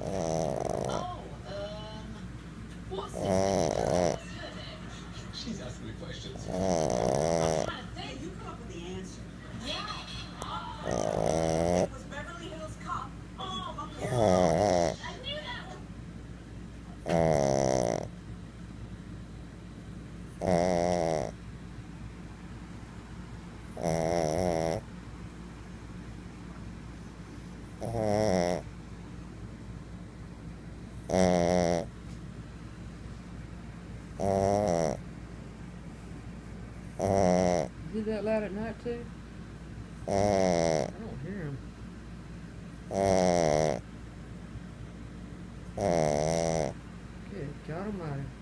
Oh, what's it? She's asking me questions. I'm trying to think. You come up with the answer. Yeah. It was Beverly Hills Cop. Oh, okay. I knew that one. Is he that loud at night too? I don't hear him. Good God Almighty.